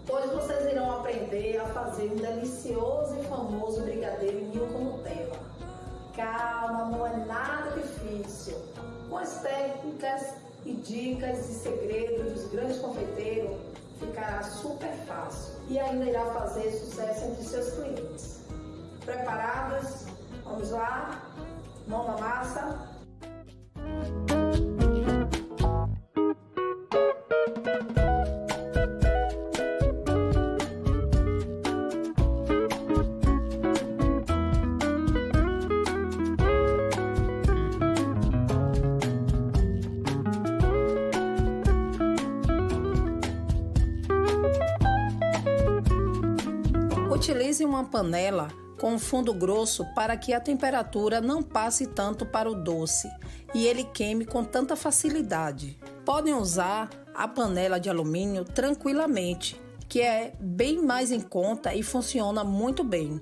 Hoje vocês irão aprender a fazer um delicioso e famoso brigadeiro Milka com Nutella. Calma, não é nada difícil. Com as técnicas e dicas e segredos dos grandes confeiteiros, ficará super fácil e ainda irá fazer sucesso entre seus clientes. Preparados? Vamos lá? Mão na massa? Utilize uma panela com fundo grosso para que a temperatura não passe tanto para o doce e ele queime com tanta facilidade. Podem usar a panela de alumínio tranquilamente, que é bem mais em conta e funciona muito bem.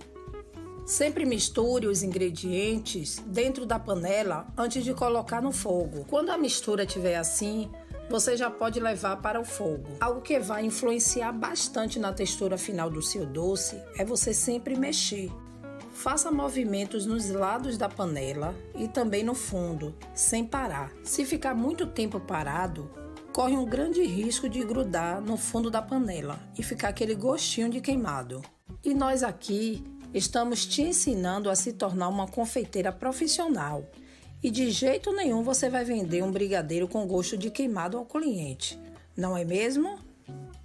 Sempre misture os ingredientes dentro da panela antes de colocar no fogo. Quando a mistura estiver assim, você já pode levar para o fogo. Algo que vai influenciar bastante na textura final do seu doce é você sempre mexer. Faça movimentos nos lados da panela e também no fundo, sem parar. Se ficar muito tempo parado, corre um grande risco de grudar no fundo da panela e ficar aquele gostinho de queimado. E nós aqui estamos te ensinando a se tornar uma confeiteira profissional. E de jeito nenhum você vai vender um brigadeiro com gosto de queimado ao cliente, não é mesmo?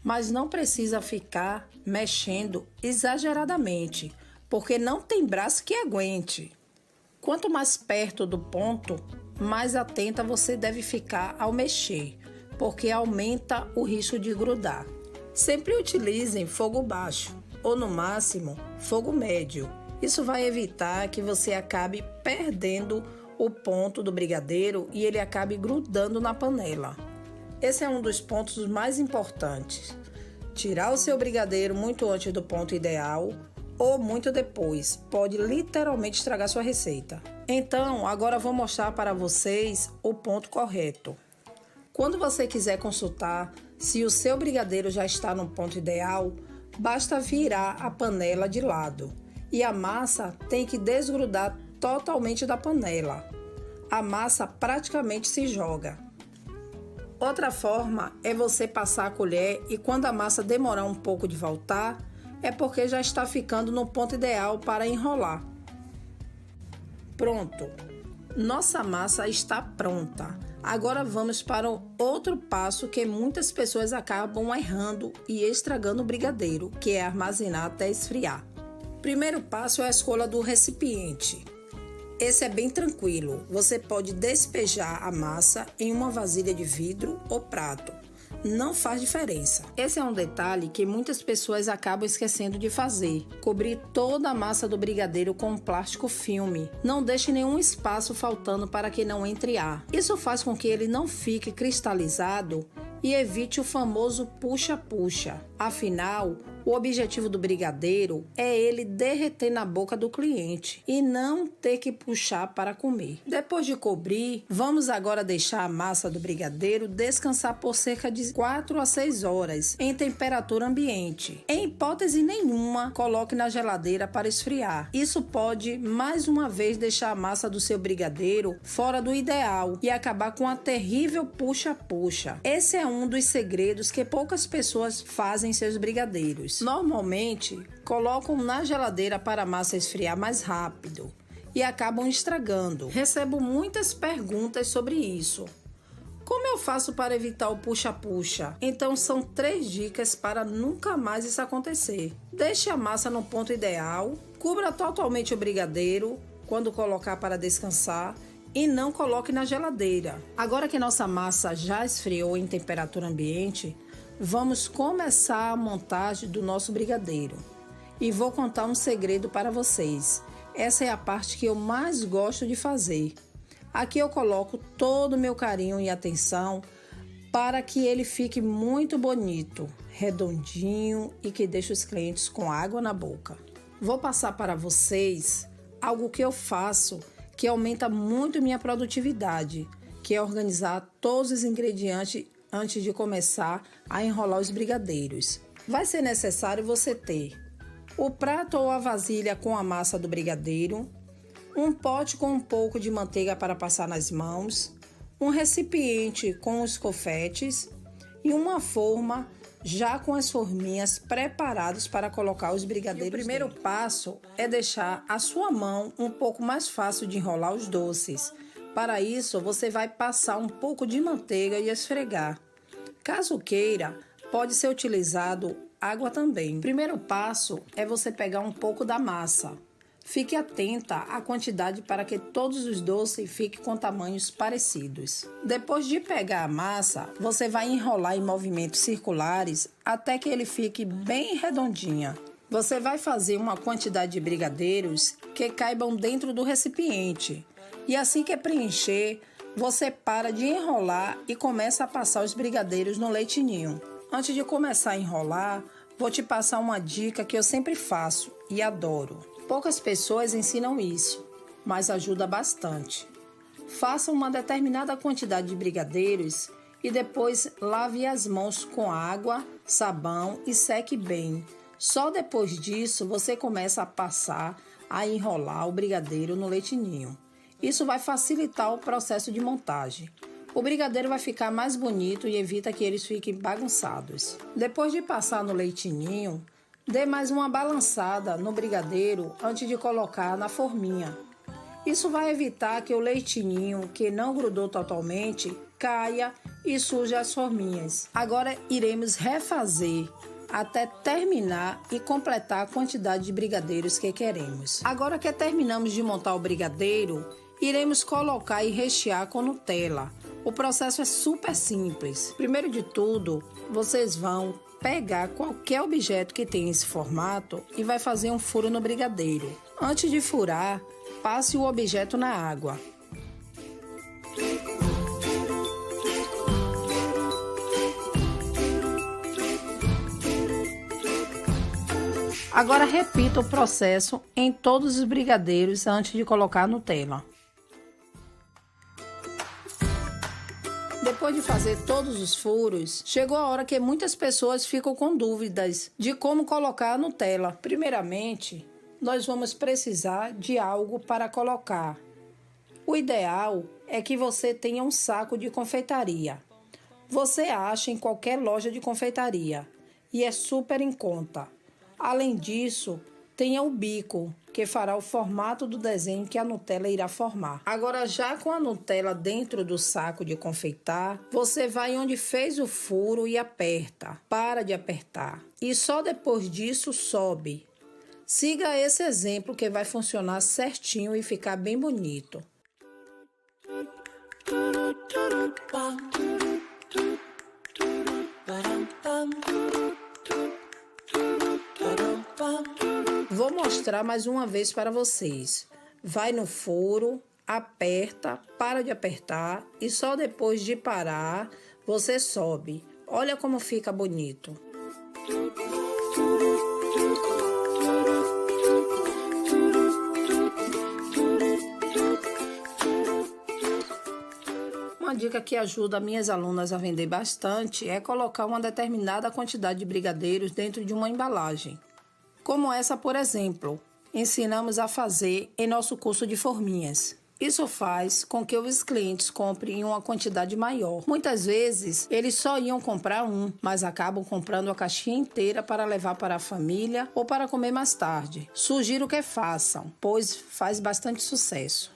Mas não precisa ficar mexendo exageradamente, porque não tem braço que aguente. Quanto mais perto do ponto, mais atenta você deve ficar ao mexer, porque aumenta o risco de grudar. Sempre utilizem fogo baixo, ou no máximo, fogo médio. Isso vai evitar que você acabe perdendo o ponto do brigadeiro e ele acabe grudando na panela. Esse é um dos pontos mais importantes. Tirar o seu brigadeiro muito antes do ponto ideal ou muito depois pode literalmente estragar sua receita. Então, agora vou mostrar para vocês o ponto correto. Quando você quiser consultar se o seu brigadeiro já está no ponto ideal, basta virar a panela de lado e a massa tem que desgrudar totalmente da panela. A massa praticamente se joga. Outra forma é você passar a colher e quando a massa demorar um pouco de voltar, é porque já está ficando no ponto ideal para enrolar. Pronto! Nossa massa está pronta. Agora vamos para o outro passo que muitas pessoas acabam errando e estragando o brigadeiro, que é armazenar até esfriar. Primeiro passo é a escolha do recipiente. Esse é bem tranquilo, você pode despejar a massa em uma vasilha de vidro ou prato, não faz diferença. Esse é um detalhe que muitas pessoas acabam esquecendo de fazer, cobrir toda a massa do brigadeiro com um plástico filme, não deixe nenhum espaço faltando para que não entre ar. Isso faz com que ele não fique cristalizado e evite o famoso puxa-puxa. Afinal, o objetivo do brigadeiro é ele derreter na boca do cliente e não ter que puxar para comer. Depois de cobrir, vamos agora deixar a massa do brigadeiro descansar por cerca de 4 a 6 horas em temperatura ambiente. Em hipótese nenhuma, coloque na geladeira para esfriar. Isso pode, mais uma vez, deixar a massa do seu brigadeiro fora do ideal e acabar com a terrível puxa-puxa. Esse é um dos segredos que poucas pessoas fazem em seus brigadeiros. Normalmente, colocam na geladeira para a massa esfriar mais rápido e acabam estragando. Recebo muitas perguntas sobre isso. Como eu faço para evitar o puxa-puxa? Então são 3 dicas para nunca mais isso acontecer. Deixe a massa no ponto ideal, cubra totalmente o brigadeiro quando colocar para descansar e não coloque na geladeira. Agora que nossa massa já esfriou em temperatura ambiente, vamos começar a montagem do nosso brigadeiro. E vou contar um segredo para vocês. Essa é a parte que eu mais gosto de fazer. Aqui eu coloco todo o meu carinho e atenção para que ele fique muito bonito, redondinho e que deixe os clientes com água na boca. Vou passar para vocês algo que eu faço que aumenta muito minha produtividade, que é organizar todos os ingredientes antes de começar a enrolar os brigadeiros. Vai ser necessário você ter o prato ou a vasilha com a massa do brigadeiro, um pote com um pouco de manteiga para passar nas mãos, um recipiente com os confetes e uma forma já com as forminhas preparadas para colocar os brigadeiros. O primeiro passo é deixar a sua mão um pouco mais fácil de enrolar os doces. Para isso, você vai passar um pouco de manteiga e esfregar. Caso queira, pode ser utilizado água também. O primeiro passo é você pegar um pouco da massa. Fique atenta à quantidade para que todos os doces fiquem com tamanhos parecidos. Depois de pegar a massa, você vai enrolar em movimentos circulares até que ele fique bem redondinha. Você vai fazer uma quantidade de brigadeiros que caibam dentro do recipiente. E assim que preencher, você para de enrolar e começa a passar os brigadeiros no leite ninho. Antes de começar a enrolar, vou te passar uma dica que eu sempre faço e adoro. Poucas pessoas ensinam isso, mas ajuda bastante. Faça uma determinada quantidade de brigadeiros e depois lave as mãos com água, sabão e seque bem. Só depois disso você começa a passar a enrolar o brigadeiro no leite ninho. Isso vai facilitar o processo de montagem. O brigadeiro vai ficar mais bonito e evita que eles fiquem bagunçados. Depois de passar no leite ninho, dê mais uma balançada no brigadeiro antes de colocar na forminha. Isso vai evitar que o leite ninho, que não grudou totalmente, caia e suje as forminhas. Agora iremos refazer até terminar e completar a quantidade de brigadeiros que queremos. Agora que terminamos de montar o brigadeiro, iremos colocar e rechear com Nutella. O processo é super simples. Primeiro de tudo, vocês vão pegar qualquer objeto que tenha esse formato e vai fazer um furo no brigadeiro. Antes de furar, passe o objeto na água. Agora repita o processo em todos os brigadeiros antes de colocar a Nutella. Depois de fazer todos os furos, chegou a hora que muitas pessoas ficam com dúvidas de como colocar a Nutella. Primeiramente, nós vamos precisar de algo para colocar. O ideal é que você tenha um saco de confeitaria. Você acha em qualquer loja de confeitaria e é super em conta. Além disso, tenha o bico, que fará o formato do desenho que a Nutella irá formar. Agora, já com a Nutella dentro do saco de confeitar, você vai onde fez o furo e aperta. Para de apertar. E só depois disso sobe. Siga esse exemplo que vai funcionar certinho e ficar bem bonito. Vou mostrar mais uma vez para vocês. Vai no furo, aperta, para de apertar e só depois de parar, você sobe. Olha como fica bonito. Uma dica que ajuda minhas alunas a vender bastante é colocar uma determinada quantidade de brigadeiros dentro de uma embalagem. Como essa, por exemplo, ensinamos a fazer em nosso curso de forminhas. Isso faz com que os clientes comprem uma quantidade maior. Muitas vezes, eles só iam comprar um, mas acabam comprando a caixinha inteira para levar para a família ou para comer mais tarde. Sugiro que façam, pois faz bastante sucesso.